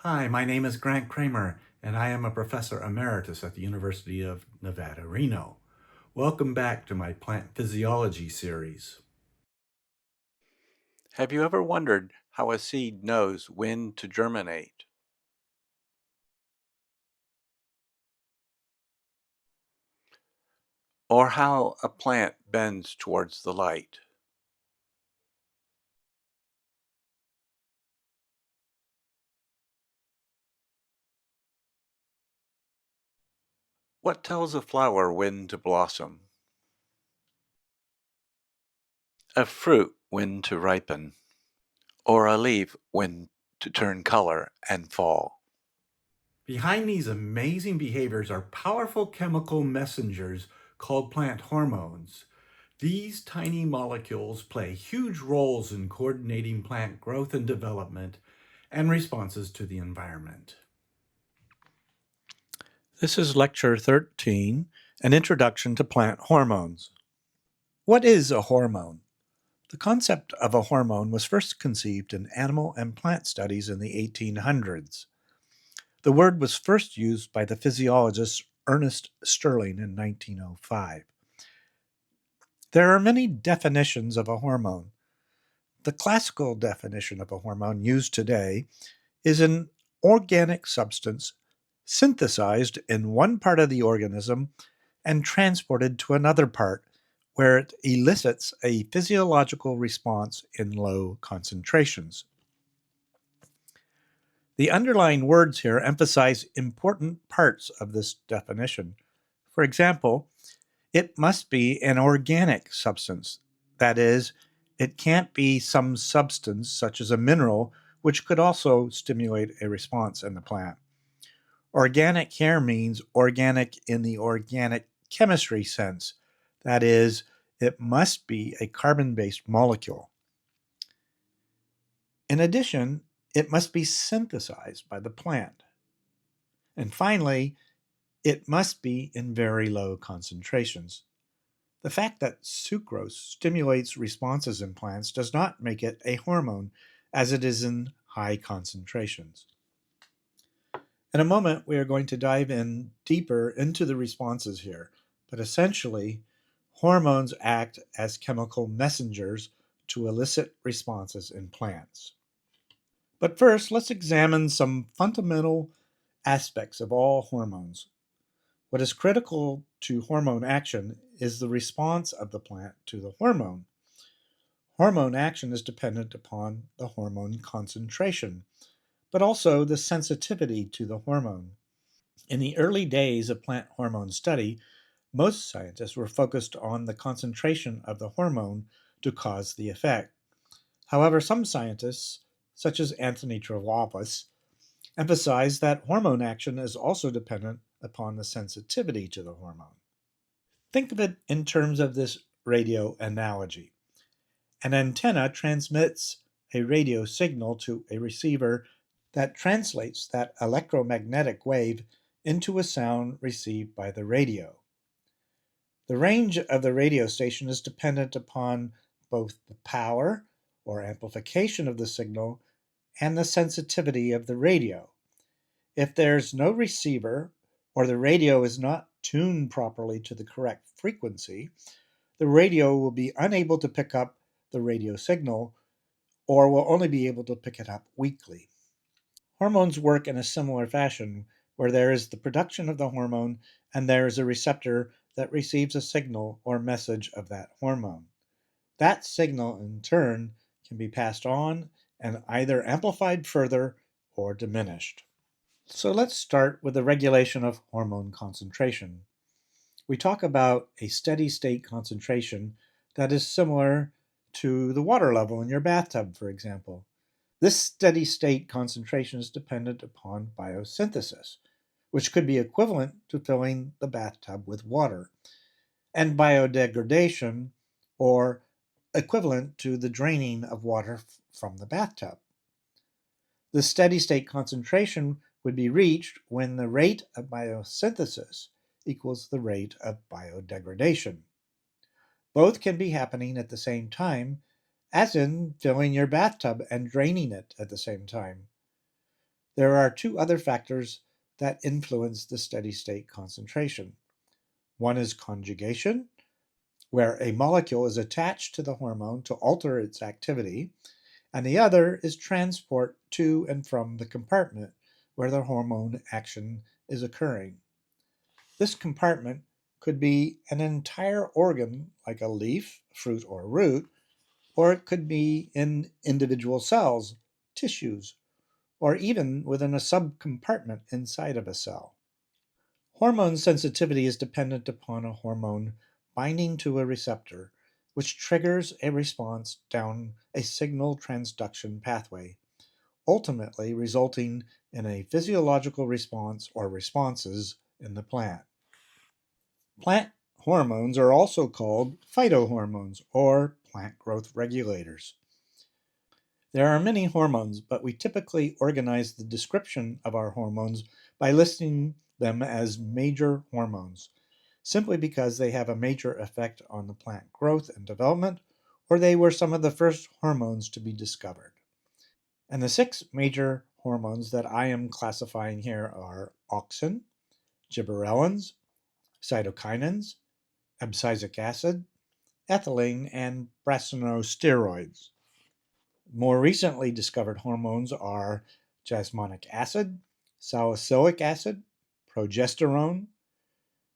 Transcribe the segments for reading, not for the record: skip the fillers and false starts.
Hi, my name is Grant Kramer, and I am a professor emeritus at the University of Nevada, Reno. Welcome back to my plant physiology series. Have you ever wondered how a seed knows when to germinate? Or how a plant bends towards the light? What tells a flower when to blossom? A fruit when to ripen? Or a leaf when to turn color and fall? Behind these amazing behaviors are powerful chemical messengers called plant hormones. These tiny molecules play huge roles in coordinating plant growth and development and responses to the environment. This is Lecture 13, an introduction to plant hormones. What is a hormone? The concept of a hormone was first conceived in animal and plant studies in the 1800s. The word was first used by the physiologist Ernest Sterling in 1905. There are many definitions of a hormone. The classical definition of a hormone used today is an organic substance synthesized in one part of the organism and transported to another part where it elicits a physiological response in low concentrations. The underlying words here emphasize important parts of this definition. For example, it must be an organic substance. That is, it can't be some substance, such as a mineral, which could also stimulate a response in the plant. Organic here means organic in the organic chemistry sense. That is, it must be a carbon based molecule. In addition, it must be synthesized by the plant. And finally, it must be in very low concentrations. The fact that sucrose stimulates responses in plants does not make it a hormone, as it is in high concentrations. In a moment, we are going to dive in deeper into the responses here, but essentially, hormones act as chemical messengers to elicit responses in plants. But first, let's examine some fundamental aspects of all hormones. What is critical to hormone action is the response of the plant to the hormone. Hormone action is dependent upon the hormone concentration, but also the sensitivity to the hormone. In the early days of plant hormone study, most scientists were focused on the concentration of the hormone to cause the effect. However, some scientists, such as Anthony Travopas, emphasize that hormone action is also dependent upon the sensitivity to the hormone. Think of it in terms of this radio analogy. An antenna transmits a radio signal to a receiver that translates that electromagnetic wave into a sound received by the radio. The range of the radio station is dependent upon both the power or amplification of the signal and the sensitivity of the radio. If there's no receiver or the radio is not tuned properly to the correct frequency, the radio will be unable to pick up the radio signal or will only be able to pick it up weakly. Hormones work in a similar fashion, where there is the production of the hormone and there is a receptor that receives a signal or message of that hormone. That signal, in turn, can be passed on and either amplified further or diminished. So let's start with the regulation of hormone concentration. We talk about a steady state concentration that is similar to the water level in your bathtub, for example. This steady state concentration is dependent upon biosynthesis, which could be equivalent to filling the bathtub with water, and biodegradation, or equivalent to the draining of water from the bathtub. The steady state concentration would be reached when the rate of biosynthesis equals the rate of biodegradation. Both can be happening at the same time, as in filling your bathtub and draining it at the same time. There are two other factors that influence the steady state concentration. One is conjugation, where a molecule is attached to the hormone to alter its activity, and the other is transport to and from the compartment where the hormone action is occurring. This compartment could be an entire organ like a leaf, fruit, or root, or it could be in individual cells, tissues, or even within a subcompartment inside of a cell. Hormone sensitivity is dependent upon a hormone binding to a receptor, which triggers a response down a signal transduction pathway, ultimately resulting in a physiological response or responses in the plant. Plant hormones are also called phytohormones or plant growth regulators. There are many hormones, but we typically organize the description of our hormones by listing them as major hormones, simply because they have a major effect on the plant growth and development, or they were some of the first hormones to be discovered. And the 6 major hormones that I am classifying here are auxin, gibberellins, cytokinins, abscisic acid, ethylene, and brassinosteroids. More recently discovered hormones are jasmonic acid, salicylic acid, progesterone,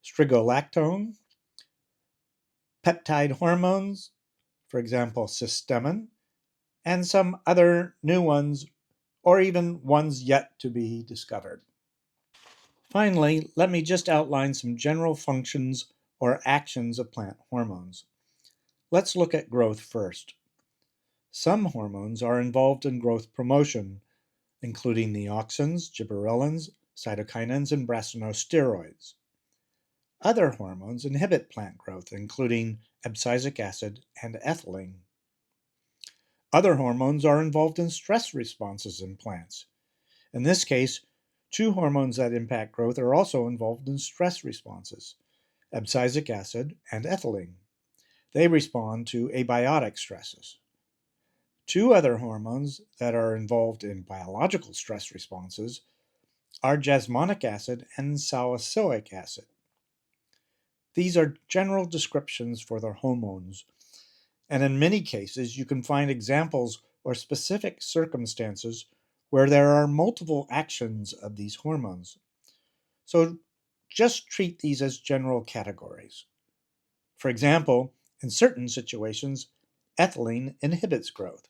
strigolactone, peptide hormones, for example, cysteamine, and some other new ones, or even ones yet to be discovered. Finally, let me just outline some general functions or actions of plant hormones. Let's look at growth first. Some hormones are involved in growth promotion, including the auxins, gibberellins, cytokinins, and brassinosteroids. Other hormones inhibit plant growth, including abscisic acid and ethylene. Other hormones are involved in stress responses in plants. In this case, 2 hormones that impact growth are also involved in stress responses, abscisic acid and ethylene. They respond to abiotic stresses. 2 other hormones that are involved in biological stress responses are jasmonic acid and salicylic acid. These are general descriptions for the hormones, and in many cases you can find examples or specific circumstances where there are multiple actions of these hormones. So just treat these as general categories. For example, in certain situations, ethylene inhibits growth,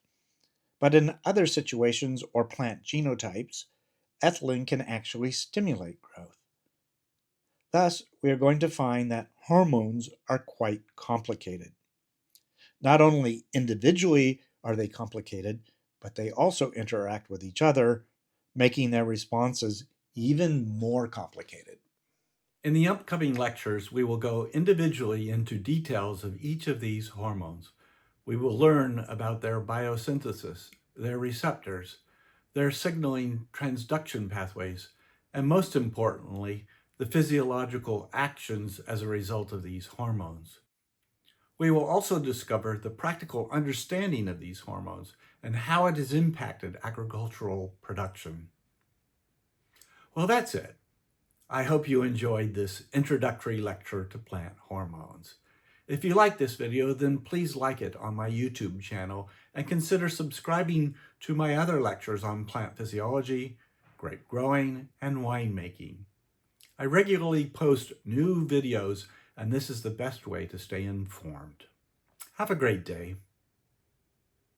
but in other situations or plant genotypes, ethylene can actually stimulate growth. Thus, we are going to find that hormones are quite complicated. Not only individually are they complicated, but they also interact with each other, making their responses even more complicated. In the upcoming lectures, we will go individually into details of each of these hormones. We will learn about their biosynthesis, their receptors, their signaling transduction pathways, and most importantly, the physiological actions as a result of these hormones. We will also discover the practical understanding of these hormones and how it has impacted agricultural production. Well, that's it. I hope you enjoyed this introductory lecture to plant hormones. If you like this video, then please like it on my YouTube channel and consider subscribing to my other lectures on plant physiology, grape growing, and winemaking. I regularly post new videos, and this is the best way to stay informed. Have a great day.